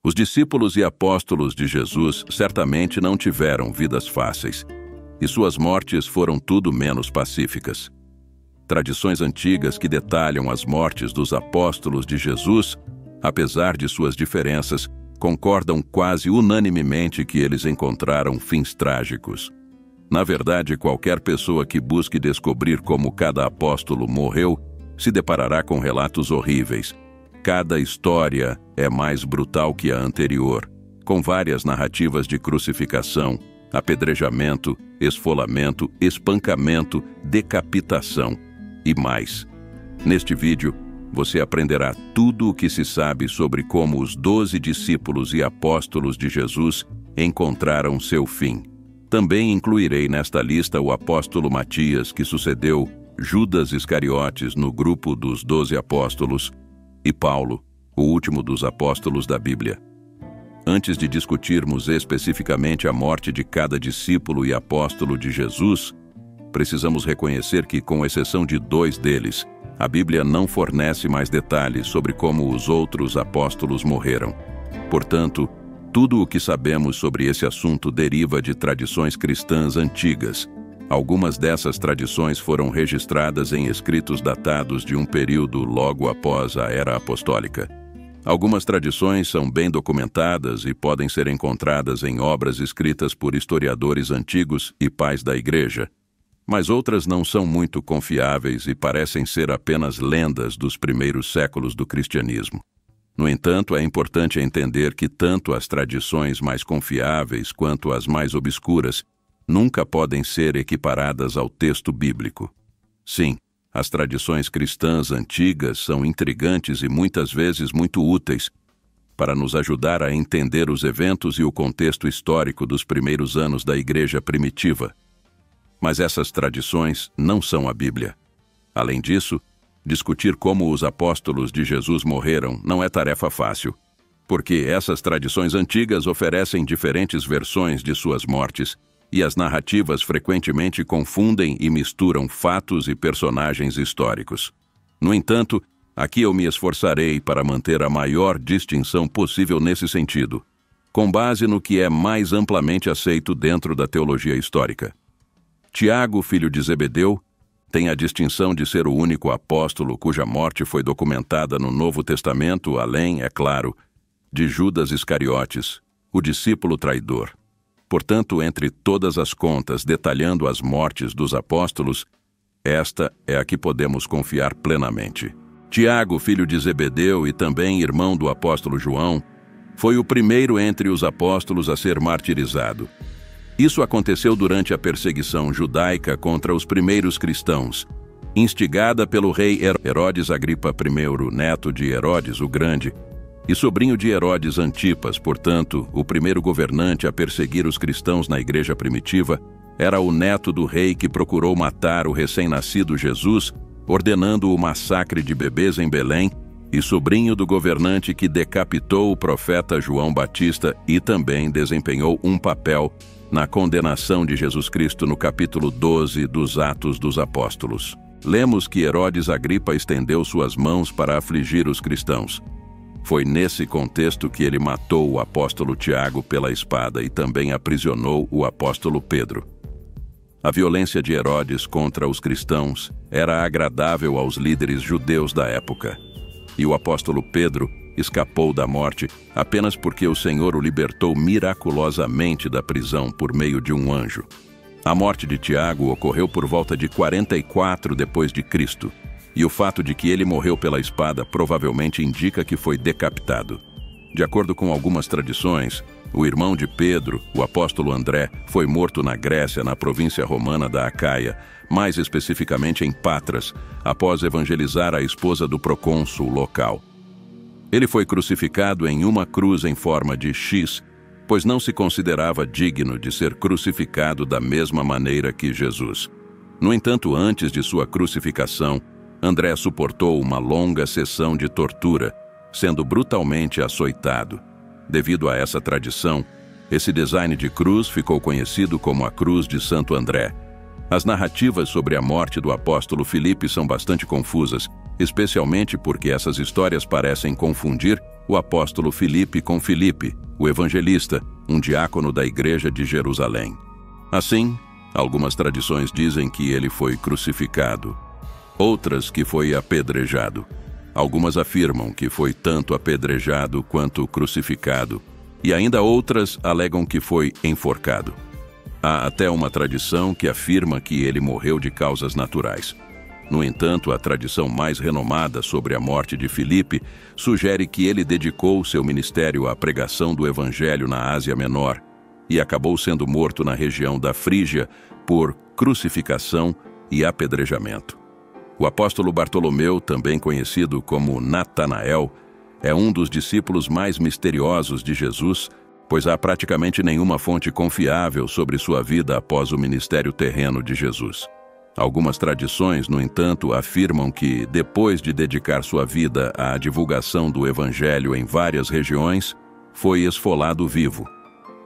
Os discípulos e apóstolos de Jesus certamente não tiveram vidas fáceis, e suas mortes foram tudo menos pacíficas. Tradições antigas que detalham as mortes dos apóstolos de Jesus, apesar de suas diferenças, concordam quase unanimemente que eles encontraram fins trágicos. Na verdade, qualquer pessoa que busque descobrir como cada apóstolo morreu se deparará com relatos horríveis. Cada história é mais brutal que a anterior, com várias narrativas de crucificação, apedrejamento, esfolamento, espancamento, decapitação e mais. Neste vídeo, você aprenderá tudo o que se sabe sobre como os 12 discípulos e apóstolos de Jesus encontraram seu fim. Também incluirei nesta lista o apóstolo Matias, que sucedeu Judas Iscariotes no grupo dos 12 apóstolos, e Paulo, o último dos apóstolos da Bíblia. Antes de discutirmos especificamente a morte de cada discípulo e apóstolo de Jesus, precisamos reconhecer que, com exceção de 2 deles, a Bíblia não fornece mais detalhes sobre como os outros apóstolos morreram. Portanto, tudo o que sabemos sobre esse assunto deriva de tradições cristãs antigas. Algumas dessas tradições foram registradas em escritos datados de um período logo após a Era Apostólica. Algumas tradições são bem documentadas e podem ser encontradas em obras escritas por historiadores antigos e pais da Igreja, mas outras não são muito confiáveis e parecem ser apenas lendas dos primeiros séculos do cristianismo. No entanto, é importante entender que tanto as tradições mais confiáveis quanto as mais obscuras nunca podem ser equiparadas ao texto bíblico. Sim, as tradições cristãs antigas são intrigantes e muitas vezes muito úteis para nos ajudar a entender os eventos e o contexto histórico dos primeiros anos da Igreja primitiva. Mas essas tradições não são a Bíblia. Além disso, discutir como os apóstolos de Jesus morreram não é tarefa fácil, porque essas tradições antigas oferecem diferentes versões de suas mortes, e as narrativas frequentemente confundem e misturam fatos e personagens históricos. No entanto, aqui eu me esforçarei para manter a maior distinção possível nesse sentido, com base no que é mais amplamente aceito dentro da teologia histórica. Tiago, filho de Zebedeu, tem a distinção de ser o único apóstolo cuja morte foi documentada no Novo Testamento, além, é claro, de Judas Iscariotes, o discípulo traidor. Portanto, entre todas as contas detalhando as mortes dos apóstolos, esta é a que podemos confiar plenamente. Tiago, filho de Zebedeu e também irmão do apóstolo João, foi o primeiro entre os apóstolos a ser martirizado. Isso aconteceu durante a perseguição judaica contra os primeiros cristãos, instigada pelo rei Herodes Agripa I, neto de Herodes o Grande, e sobrinho de Herodes Antipas. Portanto, o primeiro governante a perseguir os cristãos na igreja primitiva era o neto do rei que procurou matar o recém-nascido Jesus, ordenando o massacre de bebês em Belém, e sobrinho do governante que decapitou o profeta João Batista e também desempenhou um papel na condenação de Jesus Cristo no capítulo 12 dos Atos dos Apóstolos. Lemos que Herodes Agripa estendeu suas mãos para afligir os cristãos. Foi nesse contexto que ele matou o apóstolo Tiago pela espada e também aprisionou o apóstolo Pedro. A violência de Herodes contra os cristãos era agradável aos líderes judeus da época, e o apóstolo Pedro escapou da morte apenas porque o Senhor o libertou miraculosamente da prisão por meio de um anjo. A morte de Tiago ocorreu por volta de 44 depois de Cristo, e o fato de que ele morreu pela espada provavelmente indica que foi decapitado. De acordo com algumas tradições, o irmão de Pedro, o apóstolo André, foi morto na Grécia, na província romana da Acaia, mais especificamente em Patras, após evangelizar a esposa do procônsul local. Ele foi crucificado em uma cruz em forma de X, pois não se considerava digno de ser crucificado da mesma maneira que Jesus. No entanto, antes de sua crucificação, André suportou uma longa sessão de tortura, sendo brutalmente açoitado. Devido a essa tradição, esse design de cruz ficou conhecido como a Cruz de Santo André. As narrativas sobre a morte do apóstolo Filipe são bastante confusas, especialmente porque essas histórias parecem confundir o apóstolo Filipe com Filipe, o evangelista, um diácono da igreja de Jerusalém. Assim, algumas tradições dizem que ele foi crucificado, outras que foi apedrejado. Algumas afirmam que foi tanto apedrejado quanto crucificado, e ainda outras alegam que foi enforcado. Há até uma tradição que afirma que ele morreu de causas naturais. No entanto, a tradição mais renomada sobre a morte de Filipe sugere que ele dedicou seu ministério à pregação do Evangelho na Ásia Menor e acabou sendo morto na região da Frígia por crucificação e apedrejamento. O apóstolo Bartolomeu, também conhecido como Natanael, é um dos discípulos mais misteriosos de Jesus, pois há praticamente nenhuma fonte confiável sobre sua vida após o ministério terreno de Jesus. Algumas tradições, no entanto, afirmam que, depois de dedicar sua vida à divulgação do Evangelho em várias regiões, foi esfolado vivo.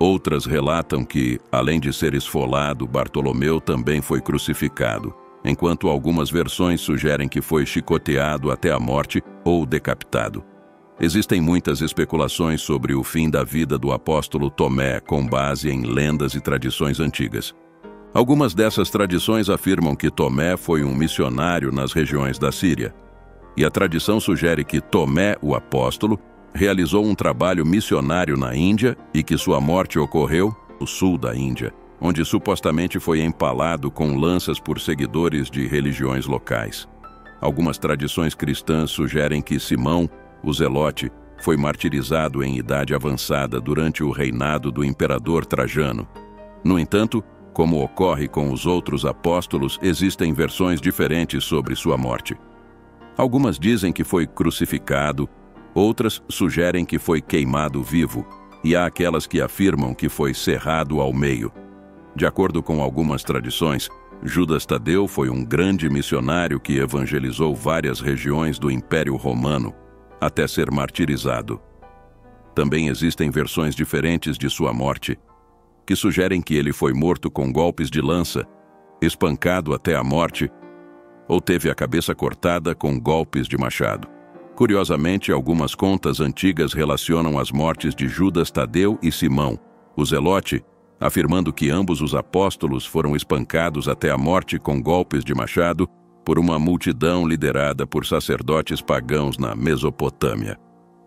Outras relatam que, além de ser esfolado, Bartolomeu também foi crucificado, enquanto algumas versões sugerem que foi chicoteado até a morte ou decapitado. Existem muitas especulações sobre o fim da vida do apóstolo Tomé com base em lendas e tradições antigas. Algumas dessas tradições afirmam que Tomé foi um missionário nas regiões da Síria, e a tradição sugere que Tomé, o apóstolo, realizou um trabalho missionário na Índia e que sua morte ocorreu no sul da Índia, onde supostamente foi empalado com lanças por seguidores de religiões locais. Algumas tradições cristãs sugerem que Simão, o Zelote, foi martirizado em idade avançada durante o reinado do imperador Trajano. No entanto, como ocorre com os outros apóstolos, existem versões diferentes sobre sua morte. Algumas dizem que foi crucificado, outras sugerem que foi queimado vivo, e há aquelas que afirmam que foi cerrado ao meio. De acordo com algumas tradições, Judas Tadeu foi um grande missionário que evangelizou várias regiões do Império Romano, até ser martirizado. Também existem versões diferentes de sua morte, que sugerem que ele foi morto com golpes de lança, espancado até a morte, ou teve a cabeça cortada com golpes de machado. Curiosamente, algumas contas antigas relacionam as mortes de Judas Tadeu e Simão, o Zelote, afirmando que ambos os apóstolos foram espancados até a morte com golpes de machado por uma multidão liderada por sacerdotes pagãos na Mesopotâmia.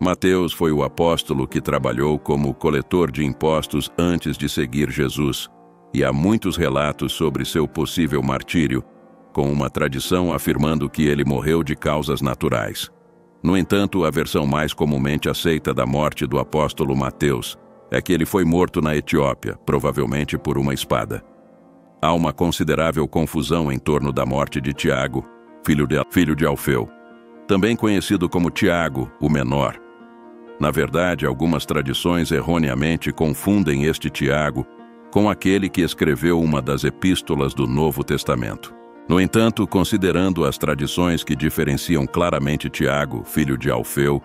Mateus foi o apóstolo que trabalhou como coletor de impostos antes de seguir Jesus, e há muitos relatos sobre seu possível martírio, com uma tradição afirmando que ele morreu de causas naturais. No entanto, a versão mais comumente aceita da morte do apóstolo Mateus é que ele foi morto na Etiópia, provavelmente por uma espada. Há uma considerável confusão em torno da morte de Tiago, filho de Alfeu, também conhecido como Tiago, o Menor. Na verdade, algumas tradições erroneamente confundem este Tiago com aquele que escreveu uma das epístolas do Novo Testamento. No entanto, considerando as tradições que diferenciam claramente Tiago, filho de Alfeu,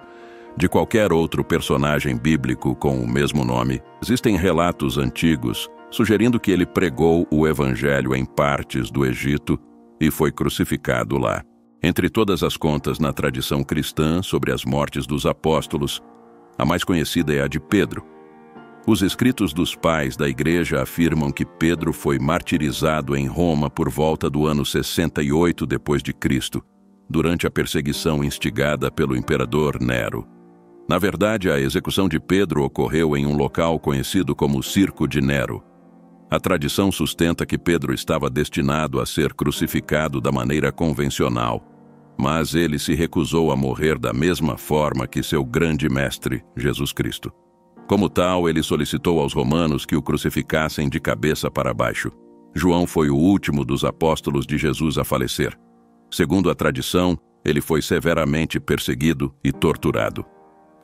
de qualquer outro personagem bíblico com o mesmo nome, existem relatos antigos sugerindo que ele pregou o Evangelho em partes do Egito e foi crucificado lá. Entre todas as contas na tradição cristã sobre as mortes dos apóstolos, a mais conhecida é a de Pedro. Os escritos dos pais da igreja afirmam que Pedro foi martirizado em Roma por volta do ano 68 d.C., durante a perseguição instigada pelo imperador Nero. Na verdade, a execução de Pedro ocorreu em um local conhecido como Circo de Nero. A tradição sustenta que Pedro estava destinado a ser crucificado da maneira convencional, mas ele se recusou a morrer da mesma forma que seu grande mestre, Jesus Cristo. Como tal, ele solicitou aos romanos que o crucificassem de cabeça para baixo. João foi o último dos apóstolos de Jesus a falecer. Segundo a tradição, ele foi severamente perseguido e torturado.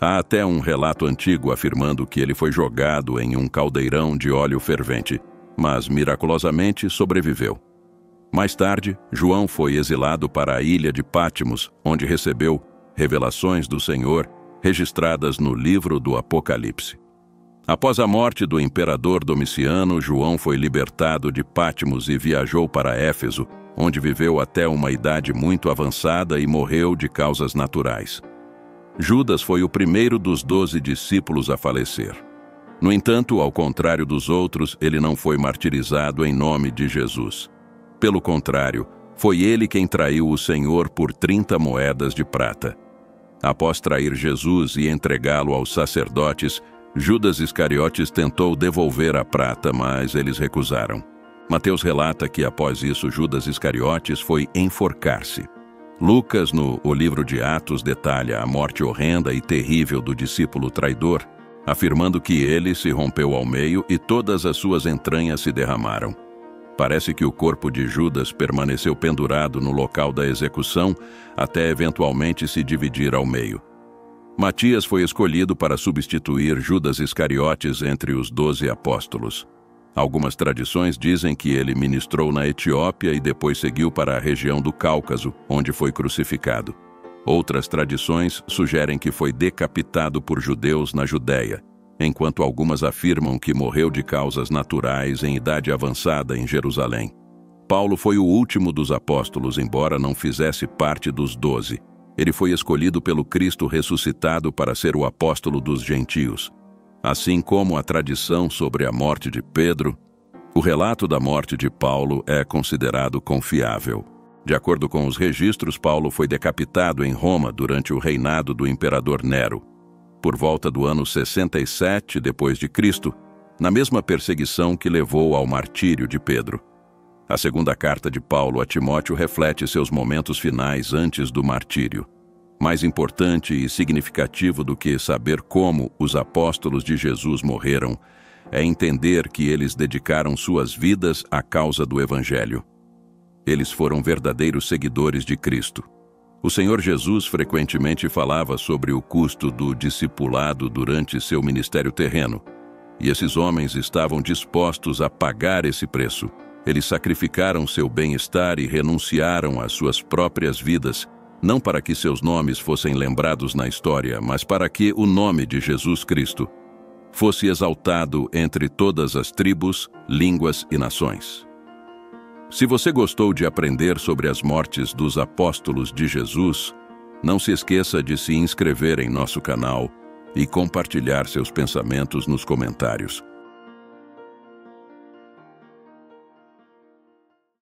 Há até um relato antigo afirmando que ele foi jogado em um caldeirão de óleo fervente, mas miraculosamente sobreviveu. Mais tarde, João foi exilado para a ilha de Patmos, onde recebeu revelações do Senhor registradas no livro do Apocalipse. Após a morte do imperador Domiciano, João foi libertado de Patmos e viajou para Éfeso, onde viveu até uma idade muito avançada e morreu de causas naturais. Judas foi o primeiro dos 12 discípulos a falecer. No entanto, ao contrário dos outros, ele não foi martirizado em nome de Jesus. Pelo contrário, foi ele quem traiu o Senhor por 30 moedas de prata. Após trair Jesus e entregá-lo aos sacerdotes, Judas Iscariotes tentou devolver a prata, mas eles recusaram. Mateus relata que após isso Judas Iscariotes foi enforcar-se. Lucas, no O Livro de Atos, detalha a morte horrenda e terrível do discípulo traidor, afirmando que ele se rompeu ao meio e todas as suas entranhas se derramaram. Parece que o corpo de Judas permaneceu pendurado no local da execução até eventualmente se dividir ao meio. Matias foi escolhido para substituir Judas Iscariotes entre os 12 apóstolos. Algumas tradições dizem que ele ministrou na Etiópia e depois seguiu para a região do Cáucaso, onde foi crucificado. Outras tradições sugerem que foi decapitado por judeus na Judéia, enquanto algumas afirmam que morreu de causas naturais em idade avançada em Jerusalém. Paulo foi o último dos apóstolos, embora não fizesse parte dos 12. Ele foi escolhido pelo Cristo ressuscitado para ser o apóstolo dos gentios. Assim como a tradição sobre a morte de Pedro, o relato da morte de Paulo é considerado confiável. De acordo com os registros, Paulo foi decapitado em Roma durante o reinado do imperador Nero, por volta do ano 67 d.C., na mesma perseguição que levou ao martírio de Pedro. A segunda carta de Paulo a Timóteo reflete seus momentos finais antes do martírio. Mais importante e significativo do que saber como os apóstolos de Jesus morreram é entender que eles dedicaram suas vidas à causa do Evangelho. Eles foram verdadeiros seguidores de Cristo. O Senhor Jesus frequentemente falava sobre o custo do discipulado durante seu ministério terreno, e esses homens estavam dispostos a pagar esse preço. Eles sacrificaram seu bem-estar e renunciaram às suas próprias vidas, não para que seus nomes fossem lembrados na história, mas para que o nome de Jesus Cristo fosse exaltado entre todas as tribos, línguas e nações. Se você gostou de aprender sobre as mortes dos apóstolos de Jesus, não se esqueça de se inscrever em nosso canal e compartilhar seus pensamentos nos comentários.